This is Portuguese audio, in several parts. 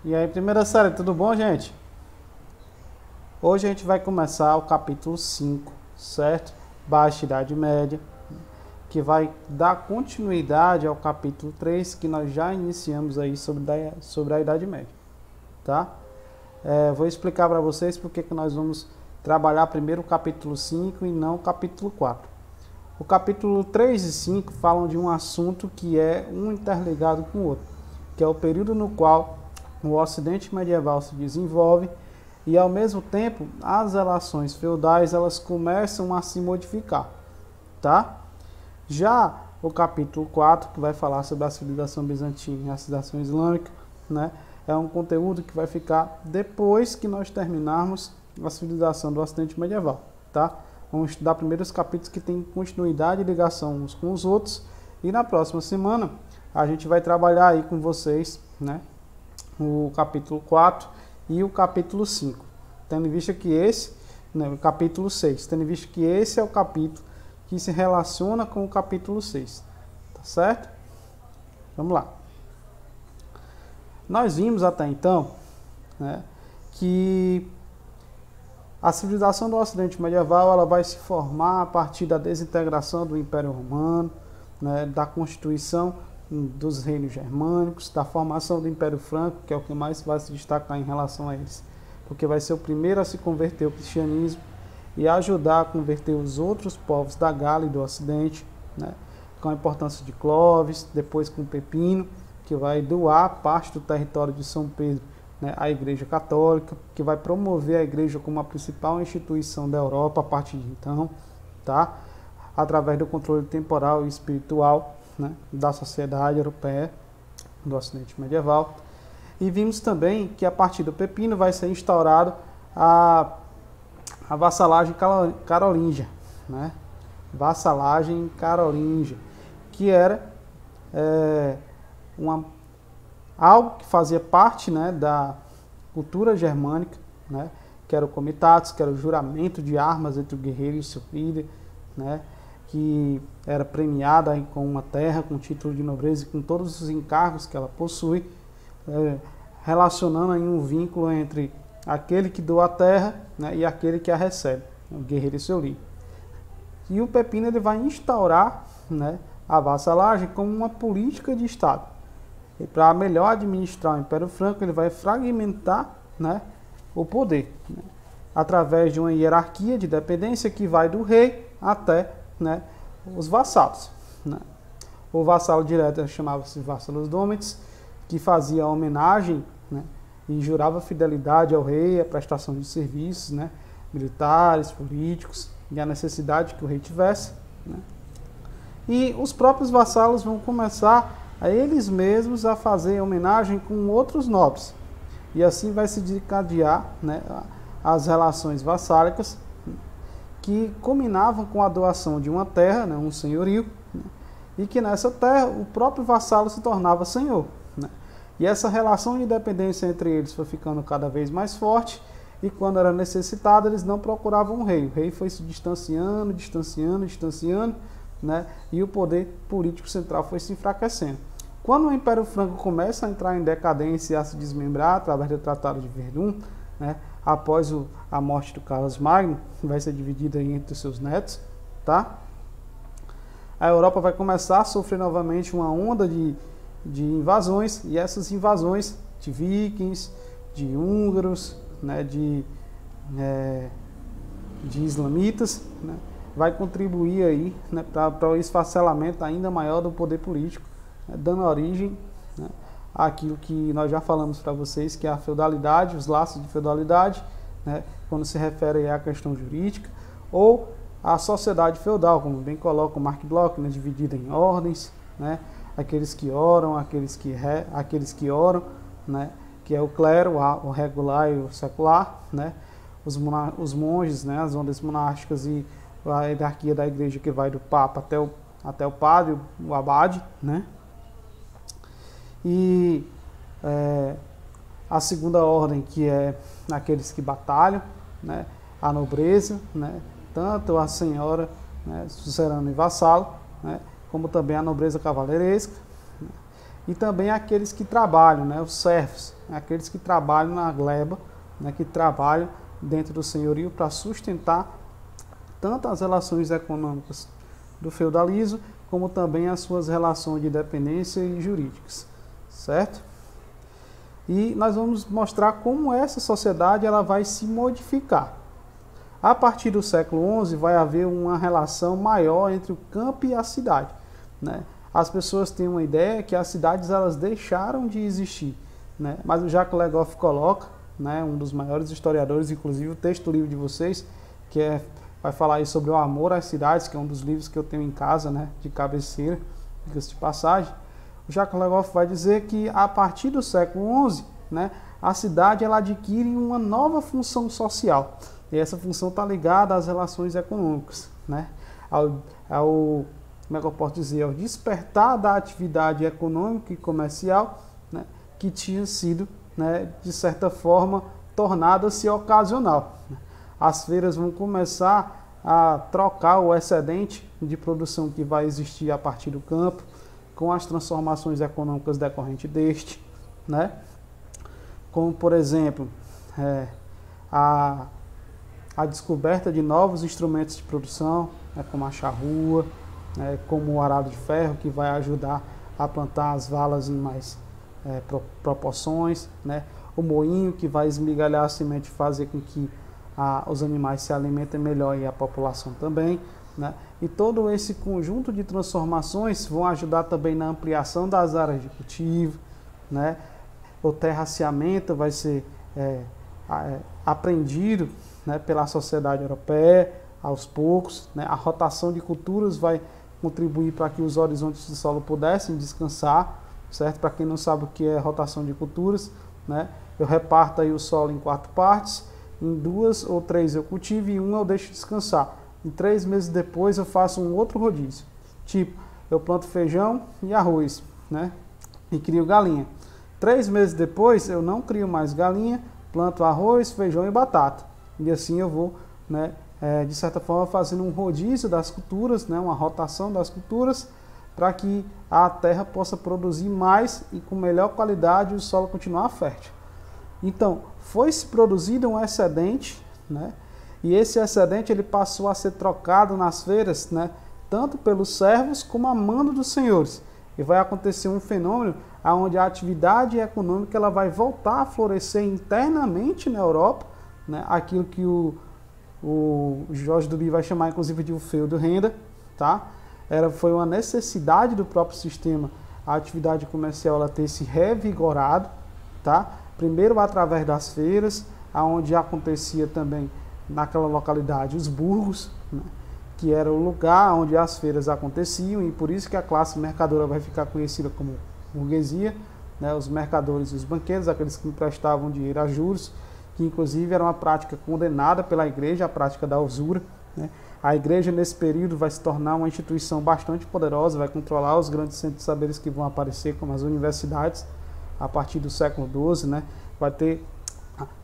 E aí, primeira série, tudo bom, gente? Hoje a gente vai começar o capítulo 5, certo? Baixa Idade Média, que vai dar continuidade ao capítulo 3, que nós já iniciamos aí sobre a Idade Média, tá? Vou explicar para vocês porque que nós vamos trabalhar primeiro o capítulo 5 e não o capítulo 4. O capítulo 3 e 5 falam de um assunto que é um interligado com o outro, que é o período no qual o Ocidente medieval se desenvolve e, ao mesmo tempo, as relações feudais elas começam a se modificar, tá? Já o capítulo 4, que vai falar sobre a civilização bizantina e a civilização islâmica, né, é um conteúdo que vai ficar depois que nós terminarmos a civilização do Ocidente medieval, tá? Vamos estudar primeiro os capítulos que têm continuidade e ligação uns com os outros, e na próxima semana a gente vai trabalhar aí com vocês, né, o capítulo 4 e o capítulo 5, tendo em vista que esse, né, o capítulo 6, tendo em vista que esse é o capítulo que se relaciona com o capítulo 6, tá certo? Vamos lá. Nós vimos até então, né, que a civilização do Ocidente medieval ela vai se formar a partir da desintegração do Império Romano, né, da constituição dos reinos germânicos, da formação do Império Franco, que é o que mais vai se destacar em relação a eles, porque vai ser o primeiro a se converter ao cristianismo e ajudar a converter os outros povos da Gália e do Ocidente, né, com a importância de Clovis, depois com Pepino, que vai doar parte do território de São Pedro, né, à Igreja Católica, que vai promover a Igreja como a principal instituição da Europa a partir de então, tá? Através do controle temporal e espiritual, né, da sociedade europeia do Ocidente medieval. E vimos também que a partir do Pepino vai ser instaurado a vassalagem carolíngia, né? Vassalagem carolíngia, que era algo que fazia parte, né, da cultura germânica, né, que era o comitatus, que era o juramento de armas entre o guerreiro e o seu líder, né, que era premiada aí com uma terra, com título de nobreza e com todos os encargos que ela possui, relacionando aí um vínculo entre aquele que doa a terra, né, e aquele que a recebe, o guerreiro e seu líder. E o Pepino ele vai instaurar, né, a vassalagem como uma política de Estado. E para melhor administrar o Império Franco, ele vai fragmentar, né, o poder, né, através de uma hierarquia de dependência que vai do rei até, né, os vassalos, né. O vassalo direto chamava-se vassalus domitis, que fazia homenagem, né, e jurava fidelidade ao rei, a prestação de serviços, né, militares, políticos, e a necessidade que o rei tivesse, né. E os próprios vassalos vão começar a eles mesmos a fazer homenagem com outros nobres. E assim vai se desencadear, né, as relações vassálicas que culminavam com a doação de uma terra, né, um senhorio, né, e que nessa terra o próprio vassalo se tornava senhor, né. E essa relação de dependência entre eles foi ficando cada vez mais forte, e quando era necessitado eles não procuravam um rei. O rei foi se distanciando, né, e o poder político central foi se enfraquecendo. Quando o Império Franco começa a entrar em decadência e a se desmembrar através do Tratado de Verdun, né, após a morte do Carlos Magno, que vai ser dividida entre os seus netos, tá? A Europa vai começar a sofrer novamente uma onda de invasões, e essas invasões de vikings, de húngaros, né, de islamitas, né, vai contribuir aí, né, para o esfacelamento ainda maior do poder político, né, dando origem, né, àquilo que nós já falamos para vocês, que é a feudalidade, os laços de feudalidade, né, quando se refere à questão jurídica, ou a sociedade feudal, como bem coloca o Mark Bloch, né, dividida em ordens, né, aqueles que oram, aqueles que oram, né, que é o clero, o regular e o secular, né, os monges, né, as ordens monásticas e a hierarquia da igreja que vai do papa até o padre, o abade, né, e a segunda ordem, que é aqueles que batalham, né, a nobreza, né, tanto a senhora, né, suzerano e vassalo, né, como também a nobreza cavaleiresca, né, e também aqueles que trabalham, né, os servos, aqueles que trabalham na gleba, né, que trabalham dentro do senhorio para sustentar tanto as relações econômicas do feudalismo, como também as suas relações de dependência e jurídicas, certo? E nós vamos mostrar como essa sociedade ela vai se modificar. A partir do século XI vai haver uma relação maior entre o campo e a cidade, né? As pessoas têm uma ideia que as cidades elas deixaram de existir, né? Mas o Jacques Le Goff coloca, né, um dos maiores historiadores, inclusive o texto do livro de vocês, vai falar aí sobre o amor às cidades, que é um dos livros que eu tenho em casa, né, de cabeceira, diga-se de passagem. O Jacques Le Goff vai dizer que a partir do século XI, né, a cidade ela adquire uma nova função social. E essa função está ligada às relações econômicas, né, como é que eu posso dizer, ao despertar da atividade econômica e comercial, né, que tinha sido, né, de certa forma, tornada-se ocasional. As feiras vão começar a trocar o excedente de produção que vai existir a partir do campo, com as transformações econômicas decorrentes deste, né? Como, por exemplo, a descoberta de novos instrumentos de produção, né, como a charrua, como o arado de ferro, que vai ajudar a plantar as valas em mais proporções, né? O moinho, que vai esmigalhar a semente e fazer com que os animais se alimentem melhor e a população também, né? E todo esse conjunto de transformações vão ajudar também na ampliação das áreas de cultivo, né? O terraceamento vai ser aprendido, né, pela sociedade europeia aos poucos, né? A rotação de culturas vai contribuir para que os horizontes de solo pudessem descansar, certo? Para quem não sabe o que é rotação de culturas, né? Eu reparto aí o solo em 4 partes, em 2 ou 3 eu cultivo e 1 eu deixo descansar. E 3 meses depois eu faço um outro rodízio. Tipo, eu planto feijão e arroz, né? E crio galinha. 3 meses depois eu não crio mais galinha, planto arroz, feijão e batata. E assim eu vou, né, de certa forma fazendo um rodízio das culturas, né, uma rotação das culturas, para que a terra possa produzir mais e com melhor qualidade e o solo continuar fértil. Então, foi-se produzido um excedente, né, e esse excedente ele passou a ser trocado nas feiras, né, tanto pelos servos como a mando dos senhores. E vai acontecer um fenômeno onde a atividade econômica ela vai voltar a florescer internamente na Europa, né, aquilo que o Jorge Duby vai chamar inclusive de o feudo-renda, tá? Foi uma necessidade do próprio sistema, a atividade comercial ela ter se revigorado, tá? Primeiro através das feiras, onde acontecia também naquela localidade os burgos, né, que era o lugar onde as feiras aconteciam, e por isso que a classe mercadora vai ficar conhecida como burguesia, né, os mercadores e os banqueiros, aqueles que emprestavam dinheiro a juros, que inclusive era uma prática condenada pela igreja, a prática da usura, né. A igreja nesse período vai se tornar uma instituição bastante poderosa, vai controlar os grandes centros de saberes que vão aparecer, como as universidades, a partir do século XII, né, vai ter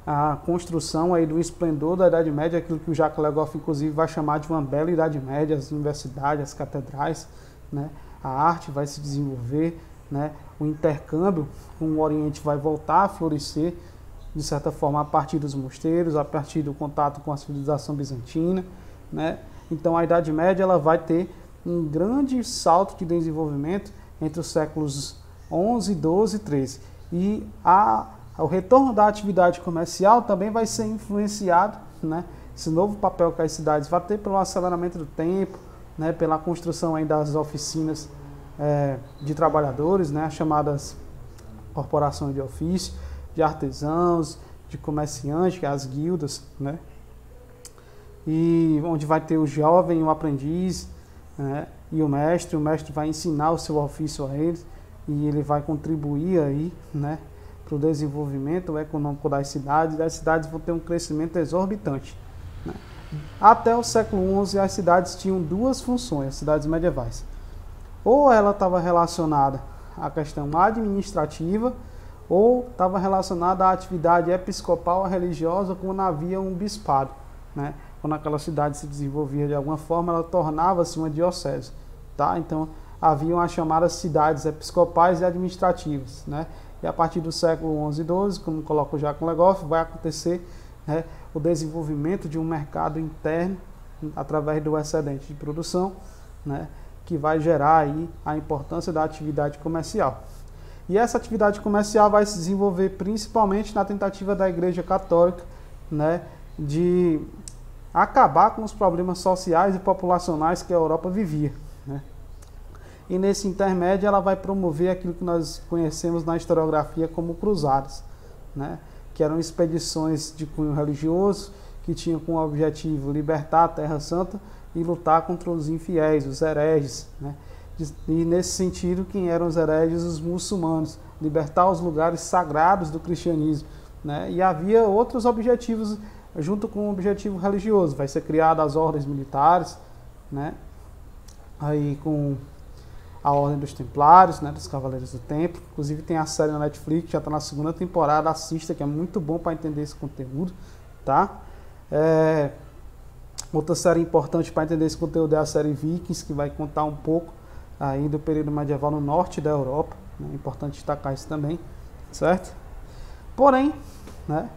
a construção aí do esplendor da Idade Média, aquilo que o Jacques Le Goff inclusive vai chamar de uma bela Idade Média, as universidades, as catedrais, né, a arte vai se desenvolver, né, o intercâmbio com o Oriente vai voltar a florescer, de certa forma, a partir dos mosteiros, a partir do contato com a civilização bizantina, né? Então a Idade Média ela vai ter um grande salto de desenvolvimento entre os séculos 11, 12 e 13. E o retorno da atividade comercial também vai ser influenciado, né? Esse novo papel que as cidades vão ter pelo aceleramento do tempo, né? Pela construção aí das oficinas de trabalhadores, né? As chamadas corporações de ofício, de artesãos, de comerciantes, que é as guildas, né? E onde vai ter o jovem, o aprendiz, né, e o mestre vai ensinar o seu ofício a eles e ele vai contribuir aí, né, para o desenvolvimento econômico das cidades. As cidades vão ter um crescimento exorbitante, né. Até o século XI as cidades tinham 2 funções, as cidades medievais. Ou ela estava relacionada à questão administrativa, ou estava relacionada à atividade episcopal, religiosa, quando havia um bispado, né. Quando aquela cidade se desenvolvia de alguma forma, ela tornava-se uma diocese, tá? Então, haviam as chamadas cidades episcopais e administrativas, né? E a partir do século XI e XII, como coloca o Jacques Legoff, vai acontecer, né, o desenvolvimento de um mercado interno através do excedente de produção, né, que vai gerar aí a importância da atividade comercial. E essa atividade comercial vai se desenvolver principalmente na tentativa da Igreja Católica, né, de acabar com os problemas sociais e populacionais que a Europa vivia, né. E nesse intermédio ela vai promover aquilo que nós conhecemos na historiografia como cruzadas, né, que eram expedições de cunho religioso que tinham como objetivo libertar a Terra Santa e lutar contra os infiéis, os hereges, né. E nesse sentido, quem eram os hereges? Os muçulmanos, libertar os lugares sagrados do cristianismo, né. E havia outros objetivos junto com o objetivo religioso. Vai ser criada as ordens militares, né, aí com a Ordem dos Templários, né, dos Cavaleiros do Templo. Inclusive tem a série na Netflix, já está na 2ª temporada, assista, que é muito bom para entender esse conteúdo, tá? Outra série importante para entender esse conteúdo é a série Vikings, que vai contar um pouco aí do período medieval no norte da Europa, né? É importante destacar isso também, certo? Porém, né,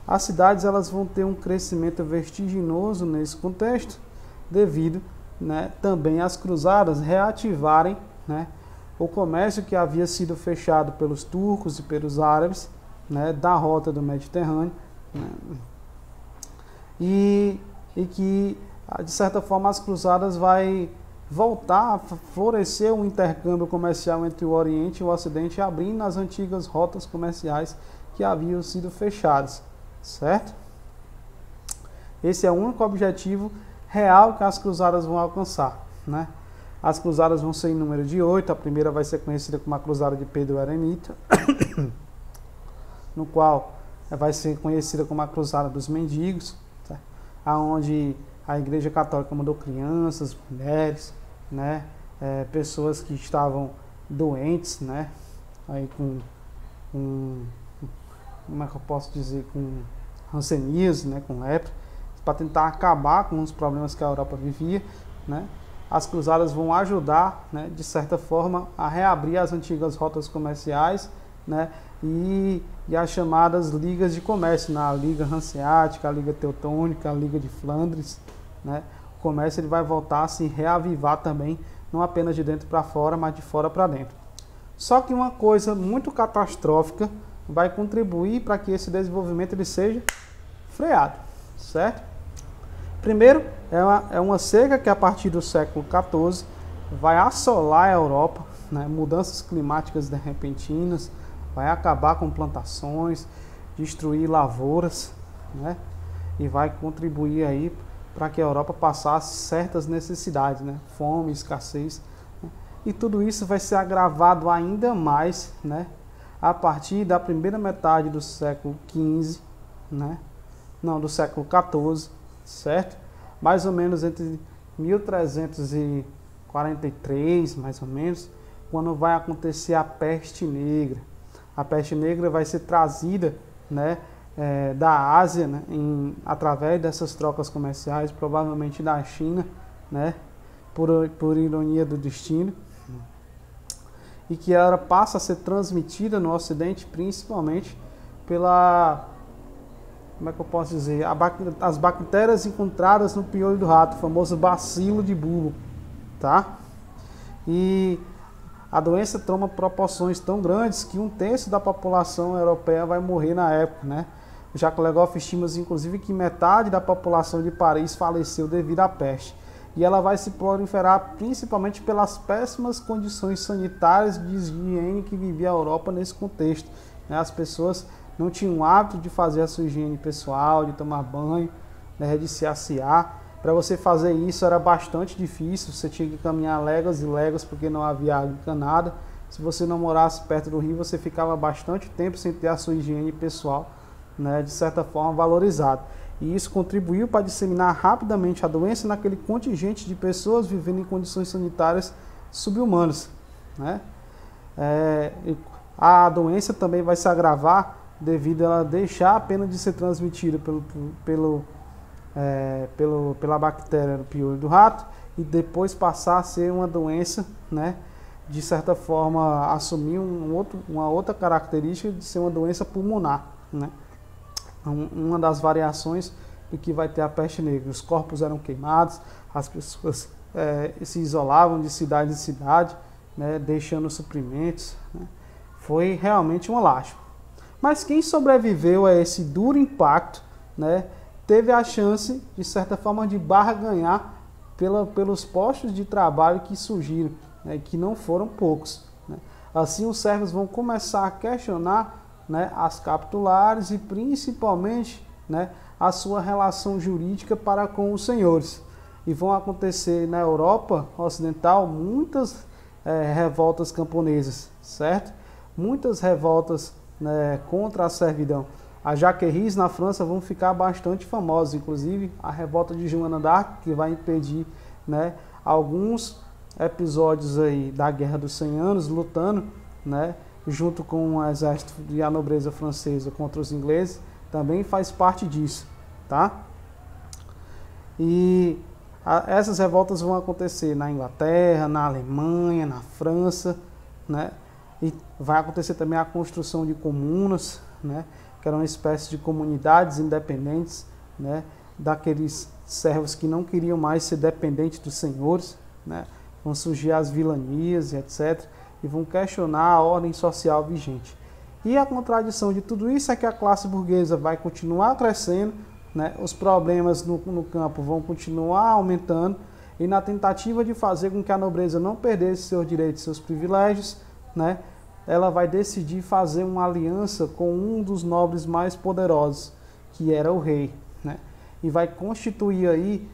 as cidades elas vão ter um crescimento vertiginoso nesse contexto, devido, né, também às cruzadas reativarem, né, o comércio que havia sido fechado pelos turcos e pelos árabes, né, da rota do Mediterrâneo, né, e que, de certa forma, as cruzadas vai voltar a florescer um intercâmbio comercial entre o Oriente e o Ocidente, abrindo as antigas rotas comerciais que haviam sido fechadas, certo? Esse é o único objetivo real que as cruzadas vão alcançar, né? As cruzadas vão ser em número de 8, a primeira vai ser conhecida como a Cruzada de Pedro Eremita, no qual vai ser conhecida como a Cruzada dos Mendigos, certo? Onde a Igreja Católica mandou crianças, mulheres, né, pessoas que estavam doentes, né, aí como é que eu posso dizer, com hanseníase, né, com lepra, para tentar acabar com os problemas que a Europa vivia, né. As cruzadas vão ajudar, né, de certa forma, a reabrir as antigas rotas comerciais, né, e as chamadas ligas de comércio, a Liga Hanseática, a Liga Teutônica, a Liga de Flandres, né. O comércio ele vai voltar a se reavivar também, não apenas de dentro para fora, mas de fora para dentro. Só que uma coisa muito catastrófica vai contribuir para que esse desenvolvimento ele seja freado, certo? Primeiro, é uma seca que a partir do século XIV vai assolar a Europa, né? Mudanças climáticas repentinas, vai acabar com plantações, destruir lavouras, né? E vai contribuir aí para que a Europa passasse certas necessidades, né? Fome, escassez, né? E tudo isso vai ser agravado ainda mais, né, a partir da primeira metade do século XV, né? Não, do século XIV, certo? Mais ou menos entre 1343, mais ou menos, quando vai acontecer a peste negra. A peste negra vai ser trazida, né, da Ásia, né, através dessas trocas comerciais, provavelmente da China, né, por ironia do destino, e que ela passa a ser transmitida no Ocidente, principalmente pela, como é que eu posso dizer, as bactérias encontradas no piolho do rato, o famoso bacilo de bulbo, tá? E a doença toma proporções tão grandes que 1/3 da população europeia vai morrer na época, né? Jacques Legoff estima, inclusive, que metade da população de Paris faleceu devido à peste. E ela vai se proliferar principalmente pelas péssimas condições sanitárias de higiene que vivia a Europa nesse contexto, né? As pessoas não tinham o hábito de fazer a sua higiene pessoal, de tomar banho, né, de se assear. Para você fazer isso era bastante difícil, você tinha que caminhar léguas e léguas porque não havia água encanada. Se você não morasse perto do rio, você ficava bastante tempo sem ter a sua higiene pessoal, né, de certa forma valorizada. E isso contribuiu para disseminar rapidamente a doença naquele contingente de pessoas vivendo em condições sanitárias subhumanas, né? A doença também vai se agravar devido a ela deixar apenas de ser transmitida pela bactéria do piolho do rato e depois passar a ser uma doença, né, de certa forma, assumir uma outra característica de ser uma doença pulmonar, né? Uma das variações do que vai ter a peste negra. Os corpos eram queimados, as pessoas se isolavam de cidade em cidade, né, deixando suprimentos, né? Foi realmente uma lástima. Mas quem sobreviveu a esse duro impacto, né, teve a chance, de certa forma, de barganhar pelos postos de trabalho que surgiram, né, que não foram poucos, né? Assim, os servos vão começar a questionar, né, as capitulares e principalmente, né, a sua relação jurídica para com os senhores. E vão acontecer na Europa Ocidental muitas revoltas camponesas, certo? Muitas revoltas, né, contra a servidão. As Jaqueries na França vão ficar bastante famosas, inclusive a revolta de Joana d'Arc, que vai impedir, né, alguns episódios aí da Guerra dos 100 Anos, lutando, né, junto com o exército e a nobreza francesa contra os ingleses, também faz parte disso, tá? E essas revoltas vão acontecer na Inglaterra, na Alemanha, na França, né? E vai acontecer também a construção de comunas, né, que eram uma espécie de comunidades independentes, né, daqueles servos que não queriam mais ser dependentes dos senhores, né? Vão surgir as vilanias e etc. E vão questionar a ordem social vigente. E a contradição de tudo isso é que a classe burguesa vai continuar crescendo, né? Os problemas no campo vão continuar aumentando, e na tentativa de fazer com que a nobreza não perdesse seus direitos e seus privilégios, né, ela vai decidir fazer uma aliança com um dos nobres mais poderosos, que era o rei, né? E vai constituir aí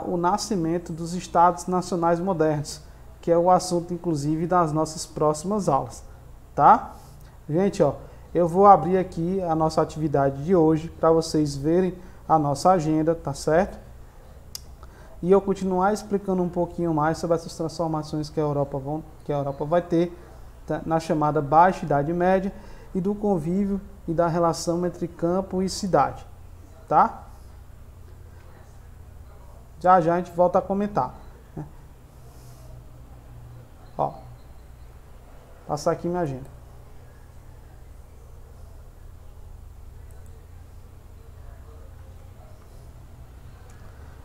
o nascimento dos Estados Nacionais modernos, que é o assunto, inclusive, das nossas próximas aulas, tá? Gente, ó, eu vou abrir aqui a nossa atividade de hoje para vocês verem a nossa agenda, tá certo? E eu continuar explicando um pouquinho mais sobre essas transformações que a Europa vai ter, tá, na chamada Baixa Idade Média, e do convívio e da relação entre campo e cidade, tá? Já a gente volta a comentar, né? Ó, passar aqui minha agenda.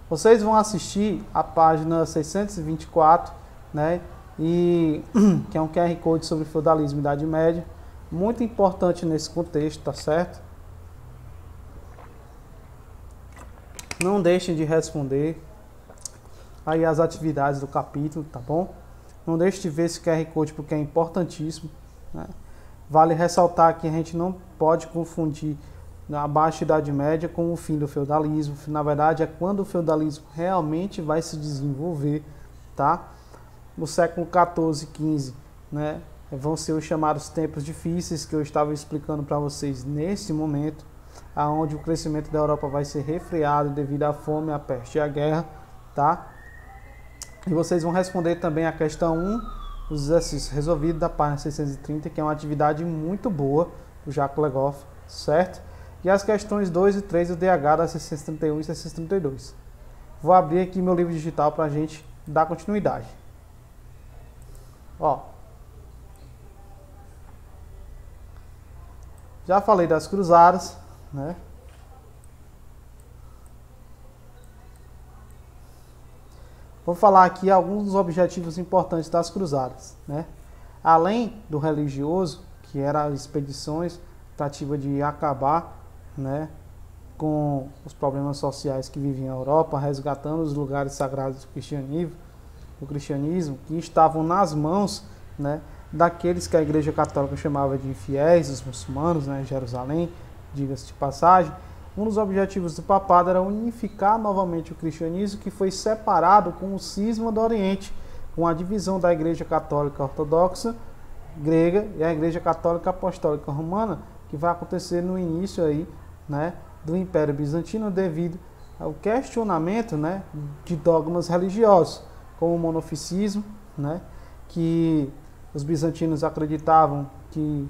Vocês vão assistir a página 624, né? E que é um QR Code sobre feudalismo e Idade Média, muito importante nesse contexto, tá certo? Não deixem de responder aí as atividades do capítulo, tá bom? Não deixe de ver esse QR Code porque é importantíssimo, né? Vale ressaltar que a gente não pode confundir a Baixa Idade Média com o fim do feudalismo. Na verdade, é quando o feudalismo realmente vai se desenvolver, tá? No século XIV e XV, né, vão ser os chamados tempos difíceis, que eu estava explicando para vocês nesse momento, aonde o crescimento da Europa vai ser refreado devido à fome, à peste e à guerra, tá? E vocês vão responder também a questão 1, os exercícios resolvidos da página 630, que é uma atividade muito boa do Jacques Legoff, certo? E as questões 2 e 3 do DH das 631 e 632. Vou abrir aqui meu livro digital para a gente dar continuidade. Ó, já falei das cruzadas, né? Vou falar aqui alguns dos objetivos importantes das cruzadas, né? Além do religioso, que eram as expedições, tentativa de acabar, né, com os problemas sociais que viviam na Europa, resgatando os lugares sagrados do cristianismo, que estavam nas mãos, né, daqueles que a Igreja Católica chamava de infiéis, os muçulmanos, né, em Jerusalém, diga-se de passagem. Um dos objetivos do papado era unificar novamente o cristianismo, que foi separado com o cisma do Oriente, com a divisão da Igreja Católica Ortodoxa grega e a Igreja Católica Apostólica Romana, que vai acontecer no início aí, né, do Império Bizantino, devido ao questionamento, né, de dogmas religiosos, como o monofisismo, né, que os bizantinos acreditavam que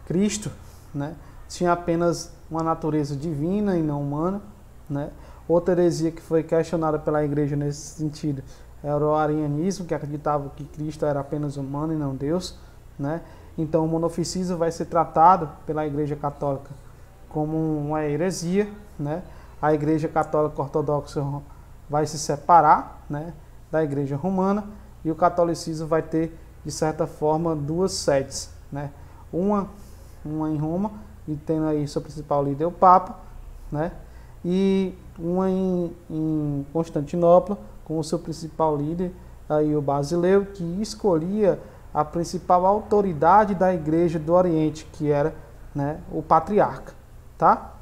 Cristo, né, tinha apenas uma natureza divina e não humana, né. Outra heresia que foi questionada pela Igreja nesse sentido era o arianismo, que acreditava que Cristo era apenas humano e não Deus, né? Então o monofisismo vai ser tratado pela Igreja Católica como uma heresia, né? A Igreja Católica Ortodoxa vai se separar, né, da Igreja Romana, e o catolicismo vai ter, de certa forma, duas sedes, né? Uma em Roma, e tendo aí seu principal líder o Papa, né? E uma em Constantinopla, com o seu principal líder, aí o Basileu, que escolhia a principal autoridade da Igreja do Oriente, que era, né, o patriarca, tá?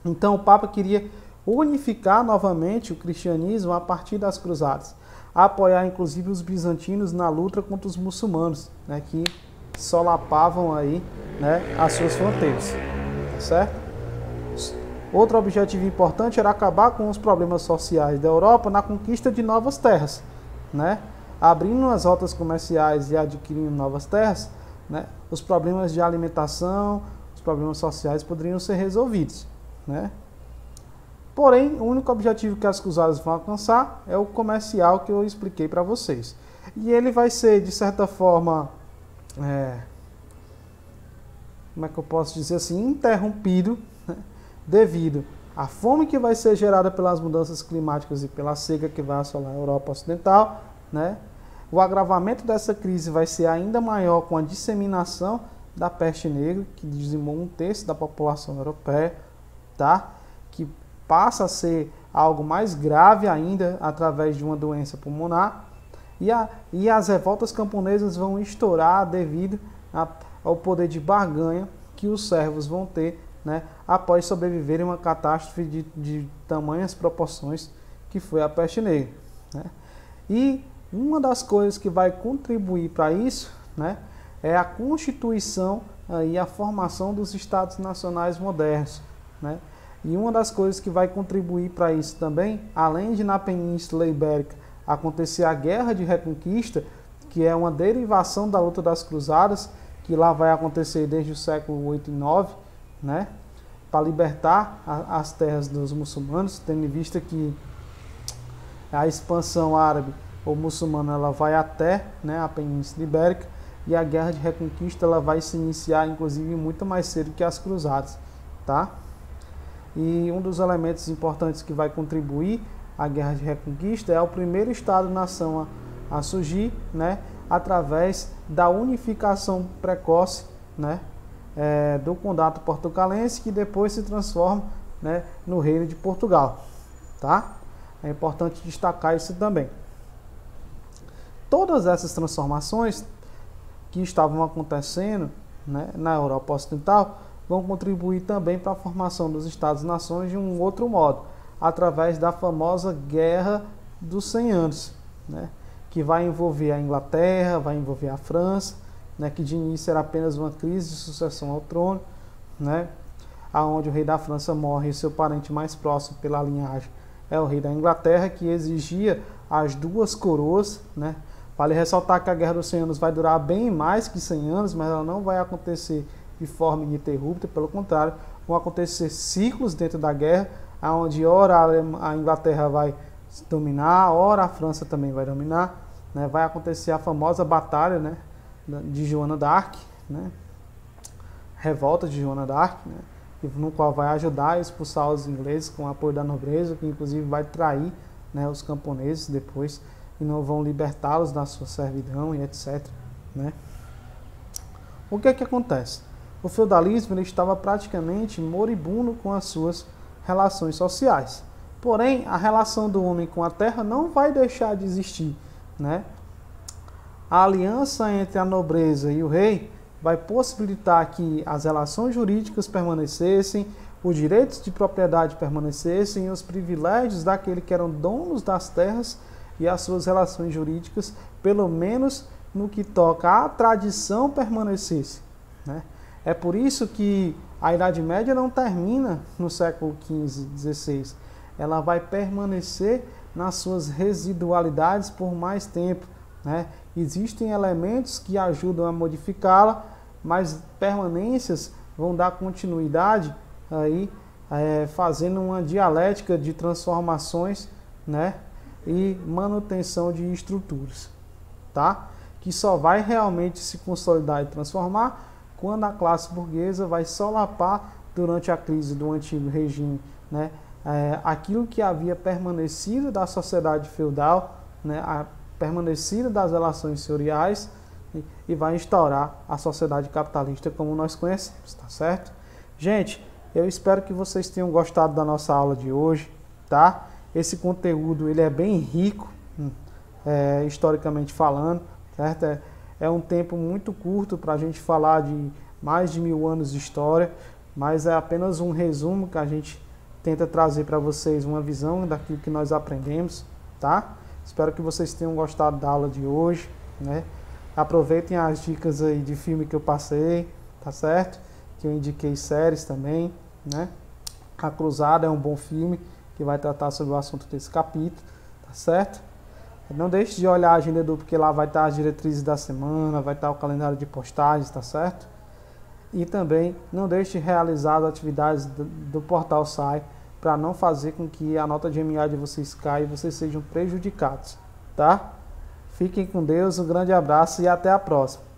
Então o Papa queria unificar novamente o cristianismo a partir das cruzadas, apoiar inclusive os bizantinos na luta contra os muçulmanos, né, que solapavam aí, né, as suas fronteiras, certo? Outro objetivo importante era acabar com os problemas sociais da Europa na conquista de novas terras, né? Abrindo as rotas comerciais e adquirindo novas terras, né, os problemas de alimentação, os problemas sociais poderiam ser resolvidos, né? Porém, o único objetivo que as cruzadas vão alcançar é o comercial que eu expliquei para vocês. E ele vai ser, de certa forma, como é que eu posso dizer assim, interrompido, né, devido à fome que vai ser gerada pelas mudanças climáticas e pela seca que vai assolar a Europa Ocidental, né? O agravamento dessa crise vai ser ainda maior com a disseminação da peste negra, que dizimou 1/3 da população europeia, tá? Que passa a ser algo mais grave ainda através de uma doença pulmonar. E as revoltas camponesas vão estourar devido ao poder de barganha que os servos vão ter, né, após sobreviverem a uma catástrofe de tamanhas proporções que foi a peste negra, né? E uma das coisas que vai contribuir para isso, né, é a constituição e a formação dos Estados nacionais modernos, né? E uma das coisas que vai contribuir para isso também, além de na Península Ibérica acontecer a Guerra de Reconquista, que é uma derivação da luta das Cruzadas, que lá vai acontecer desde o século 8 e 9, né, para libertar as terras dos muçulmanos, tendo em vista que a expansão árabe ou muçulmana ela vai até, né, a Península Ibérica, e a Guerra de Reconquista ela vai se iniciar inclusive muito mais cedo que as Cruzadas, tá? E um dos elementos importantes que vai contribuir à Guerra de Reconquista é o primeiro Estado-nação a surgir, né, através da unificação precoce, né, do Condado Portucalense, que depois se transforma, né, no Reino de Portugal, tá? É importante destacar isso também. Todas essas transformações que estavam acontecendo, né, na Europa Ocidental vão contribuir também para a formação dos Estados-nações de um outro modo, através da famosa Guerra dos 100 Anos, né, que vai envolver a Inglaterra, vai envolver a França, né, que de início era apenas uma crise de sucessão ao trono, né, aonde o rei da França morre e seu parente mais próximo pela linhagem é o rei da Inglaterra, que exigia as duas coroas, né. Vale ressaltar que a Guerra dos 100 Anos vai durar bem mais que 100 anos, mas ela não vai acontecer de forma ininterrupta, pelo contrário, vão acontecer ciclos dentro da guerra, onde ora a Inglaterra vai dominar, ora a França também vai dominar, né? Vai acontecer a famosa batalha, né, de Joana d'Arc, né? Revolta de Joana d'Arc, né, no qual vai ajudar a expulsar os ingleses com o apoio da nobreza, que inclusive vai trair, né, os camponeses depois, e não vão libertá-los da sua servidão e etc, né? O que é que acontece? O feudalismo ele estava praticamente moribundo com as suas relações sociais. Porém, a relação do homem com a terra não vai deixar de existir, né? A aliança entre a nobreza e o rei vai possibilitar que as relações jurídicas permanecessem, os direitos de propriedade permanecessem e os privilégios daqueles que eram donos das terras e as suas relações jurídicas, pelo menos no que toca à tradição, permanecesse, né? É por isso que a Idade Média não termina no século XV, XVI. Ela vai permanecer nas suas residualidades por mais tempo, né? Existem elementos que ajudam a modificá-la, mas permanências vão dar continuidade aí, fazendo uma dialética de transformações, né, e manutenção de estruturas, tá? Que só vai realmente se consolidar e transformar quando a classe burguesa vai solapar durante a crise do antigo regime, né, aquilo que havia permanecido da sociedade feudal, né, permanecido das relações senhoriais, e vai instaurar a sociedade capitalista como nós conhecemos, tá certo? Gente, eu espero que vocês tenham gostado da nossa aula de hoje, tá? Esse conteúdo ele é bem rico, historicamente falando, certo? É um tempo muito curto para a gente falar de mais de 1000 anos de história, mas é apenas um resumo que a gente tenta trazer para vocês uma visão daquilo que nós aprendemos, tá? Espero que vocês tenham gostado da aula de hoje, né? Aproveitem as dicas aí de filme que eu passei, tá certo? Que eu indiquei séries também, né? A Cruzada é um bom filme que vai tratar sobre o assunto desse capítulo, tá certo? Não deixe de olhar a agenda porque lá vai estar as diretrizes da semana, vai estar o calendário de postagens, tá certo? E também não deixe de realizar as atividades do Portal SAI para não fazer com que a nota de MA de vocês caia e vocês sejam prejudicados, tá? Fiquem com Deus, um grande abraço e até a próxima.